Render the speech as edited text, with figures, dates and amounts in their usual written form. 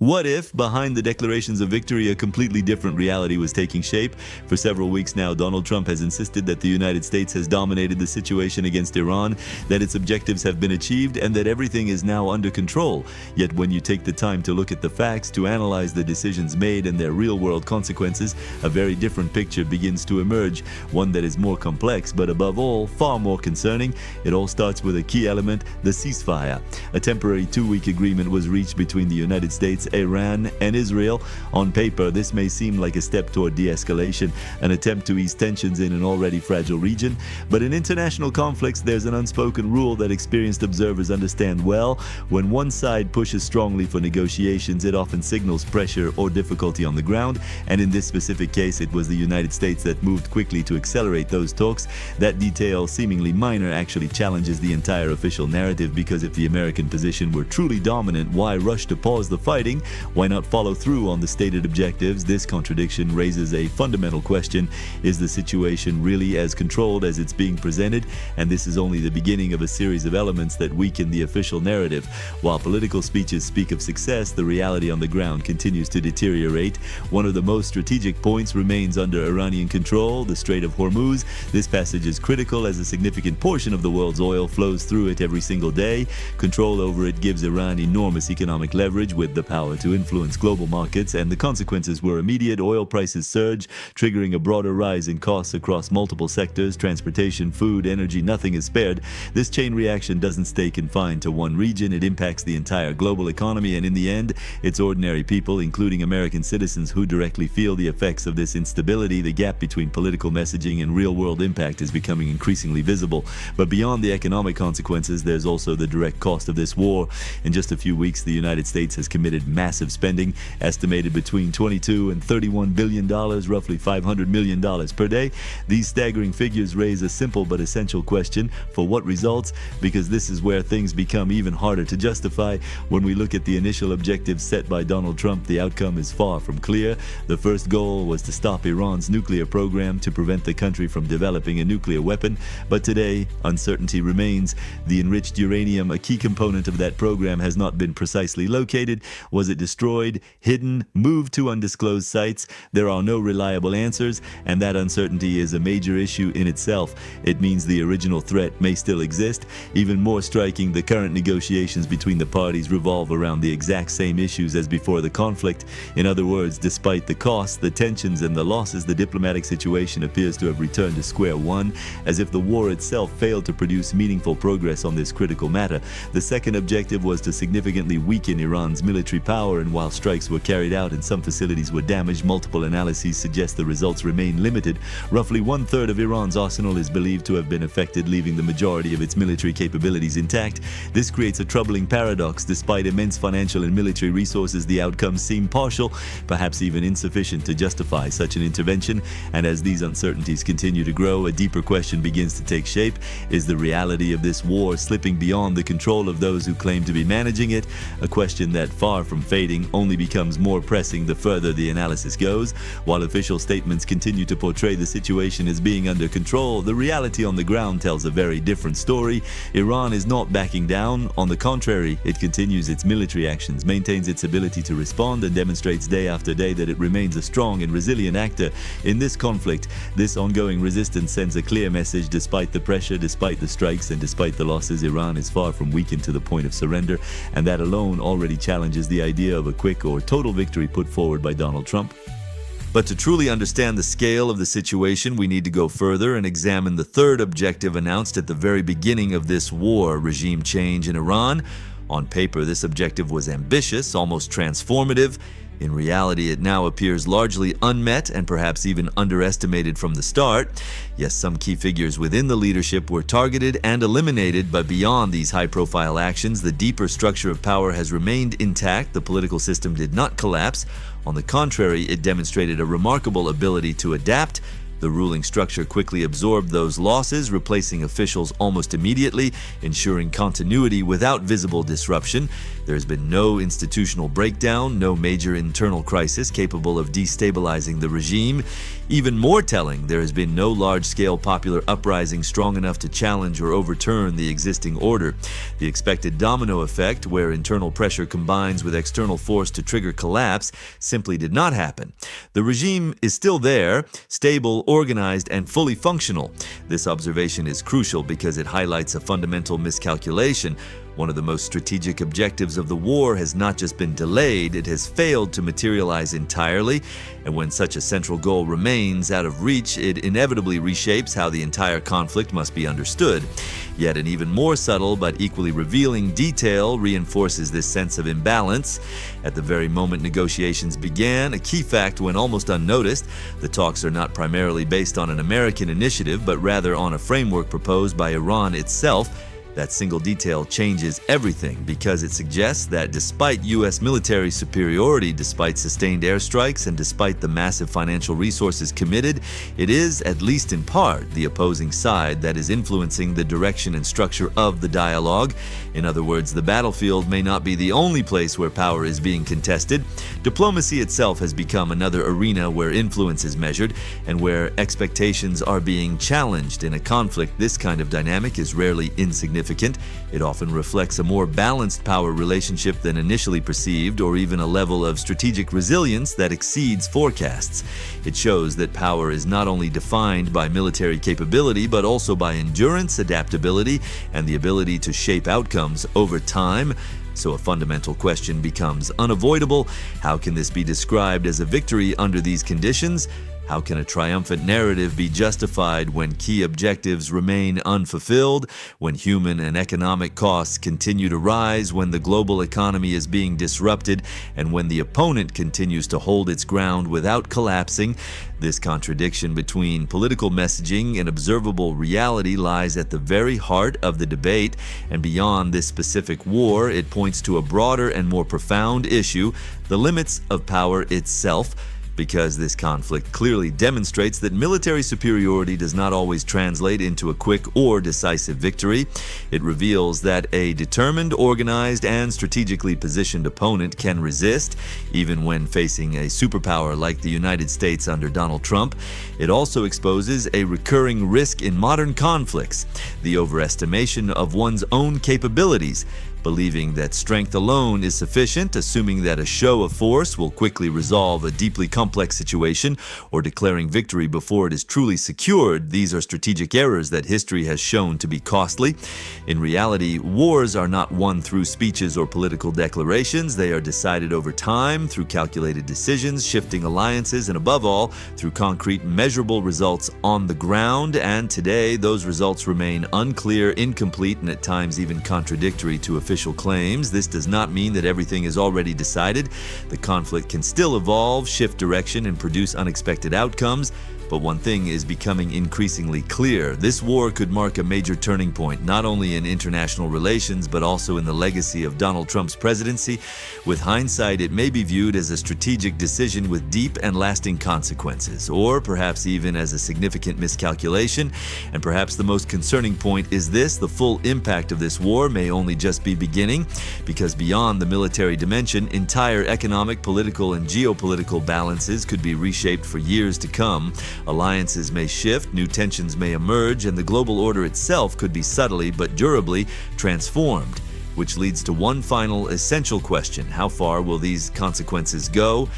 What if, behind the declarations of victory, a completely different reality was taking shape? For several weeks now, Donald Trump has insisted that the United States has dominated the situation against Iran, that its objectives have been achieved, and that everything is now under control. Yet when you take the time to look at the facts, to analyze the decisions made and their real-world consequences, a very different picture begins to emerge, one that is more complex, but above all, far more concerning. It all starts with a key element, the ceasefire. A temporary 2-week agreement was reached between the United States, Iran, and Israel. On paper, this may seem like a step toward de-escalation, an attempt to ease tensions in an already fragile region. But in international conflicts, there's an unspoken rule that experienced observers understand well. When one side pushes strongly for negotiations, it often signals pressure or difficulty on the ground. And in this specific case, it was the United States that moved quickly to accelerate those talks. That detail, seemingly minor, actually challenges the entire official narrative, because if the American position were truly dominant, why rush to pause the fighting? Why not follow through on the stated objectives? This contradiction raises a fundamental question. Is the situation really as controlled as it's being presented? And this is only the beginning of a series of elements that weaken the official narrative. While political speeches speak of success, the reality on the ground continues to deteriorate. One of the most strategic points remains under Iranian control, the Strait of Hormuz. This passage is critical as a significant portion of the world's oil flows through it every single day. Control over it gives Iran enormous economic leverage with the power to influence global markets, and the consequences were immediate. Oil prices surge, triggering a broader rise in costs across multiple sectors: transportation, food, energy. Nothing is spared. This chain reaction doesn't stay confined to one region. It impacts the entire global economy, and in the end, it's ordinary people, including American citizens, who directly feel the effects of this instability. The gap between political messaging and real-world impact is becoming increasingly visible. But beyond the economic consequences, there's also the direct cost of this war. In just a few weeks, the United States has committed massive spending, estimated between $22 and $31 billion, roughly $500 million per day. These staggering figures raise a simple but essential question: for what results? Because this is where things become even harder to justify. When we look at the initial objectives set by Donald Trump, the outcome is far from clear. The first goal was to stop Iran's nuclear program, to prevent the country from developing a nuclear weapon. But today, uncertainty remains. The enriched uranium, a key component of that program, has not been precisely located. Was it destroyed, hidden, moved to undisclosed sites? There are no reliable answers, and that uncertainty is a major issue in itself. It means the original threat may still exist. Even more striking, the current negotiations between the parties revolve around the exact same issues as before the conflict. In other words, despite the costs, the tensions, and the losses, the diplomatic situation appears to have returned to square one, as if the war itself failed to produce meaningful progress on this critical matter. The second objective was to significantly weaken Iran's military power, and while strikes were carried out and some facilities were damaged, multiple analyses suggest the results remain limited. Roughly 1/3 of Iran's arsenal is believed to have been affected, leaving the majority of its military capabilities intact. This creates a troubling paradox. Despite immense financial and military resources, the outcomes seem partial, perhaps even insufficient to justify such an intervention. And as these uncertainties continue to grow, a deeper question begins to take shape. Is the reality of this war slipping beyond the control of those who claim to be managing it? A question that, far from fading, only becomes more pressing the further the analysis goes. While official statements continue to portray the situation as being under control, the reality on the ground tells a very different story. Iran is not backing down. On the contrary, it continues its military actions, maintains its ability to respond, and demonstrates day after day that it remains a strong and resilient actor. In this conflict, this ongoing resistance sends a clear message: despite the pressure, despite the strikes, and despite the losses, Iran is far from weakened to the point of surrender, and that alone already challenges the idea of a quick or total victory put forward by Donald Trump. But to truly understand the scale of the situation, we need to go further and examine the third objective announced at the very beginning of this war: regime change in Iran. On paper, this objective was ambitious, almost transformative. In reality, it now appears largely unmet and perhaps even underestimated from the start. Yes, some key figures within the leadership were targeted and eliminated, but beyond these high-profile actions, the deeper structure of power has remained intact. The political system did not collapse. On the contrary, it demonstrated a remarkable ability to adapt. The ruling structure quickly absorbed those losses, replacing officials almost immediately, ensuring continuity without visible disruption. There has been no institutional breakdown, no major internal crisis capable of destabilizing the regime. Even more telling, there has been no large-scale popular uprising strong enough to challenge or overturn the existing order. The expected domino effect, where internal pressure combines with external force to trigger collapse, simply did not happen. The regime is still there, stable, organized, and fully functional. This observation is crucial because it highlights a fundamental miscalculation. One of the most strategic objectives of the war has not just been delayed, it has failed to materialize entirely. And when such a central goal remains out of reach, it inevitably reshapes how the entire conflict must be understood. Yet an even more subtle but equally revealing detail reinforces this sense of imbalance. At the very moment negotiations began, a key fact went almost unnoticed. The talks are not primarily based on an American initiative, but rather on a framework proposed by Iran itself. That single detail changes everything because it suggests that despite U.S. military superiority, despite sustained airstrikes, and despite the massive financial resources committed, it is, at least in part, the opposing side that is influencing the direction and structure of the dialogue. In other words, the battlefield may not be the only place where power is being contested. Diplomacy itself has become another arena where influence is measured and where expectations are being challenged. In a conflict, this kind of dynamic is rarely insignificant. It often reflects a more balanced power relationship than initially perceived, or even a level of strategic resilience that exceeds forecasts. It shows that power is not only defined by military capability, but also by endurance, adaptability, and the ability to shape outcomes over time. So a fundamental question becomes unavoidable. How can this be described as a victory under these conditions? How can a triumphant narrative be justified when key objectives remain unfulfilled, when human and economic costs continue to rise, when the global economy is being disrupted, and when the opponent continues to hold its ground without collapsing? This contradiction between political messaging and observable reality lies at the very heart of the debate, and beyond this specific war, it points to a broader and more profound issue: the limits of power itself. Because this conflict clearly demonstrates that military superiority does not always translate into a quick or decisive victory. It reveals that a determined, organized, and strategically positioned opponent can resist, even when facing a superpower like the United States under Donald Trump. It also exposes a recurring risk in modern conflicts: the overestimation of one's own capabilities. Believing that strength alone is sufficient, assuming that a show of force will quickly resolve a deeply complex situation, or declaring victory before it is truly secured, these are strategic errors that history has shown to be costly. In reality, wars are not won through speeches or political declarations. They are decided over time, through calculated decisions, shifting alliances, and above all, through concrete, measurable results on the ground. And today, those results remain unclear, incomplete, and at times even contradictory to official claims. This does not mean that everything is already decided. The conflict can still evolve, shift direction, and produce unexpected outcomes. But one thing is becoming increasingly clear: this war could mark a major turning point, not only in international relations, but also in the legacy of Donald Trump's presidency. With hindsight, it may be viewed as a strategic decision with deep and lasting consequences, or perhaps even as a significant miscalculation. And perhaps the most concerning point is this: the full impact of this war may only just be beginning, because beyond the military dimension, entire economic, political, and geopolitical balances could be reshaped for years to come. Alliances may shift, new tensions may emerge, and the global order itself could be subtly but durably transformed. Which leads to one final essential question: how far will these consequences go?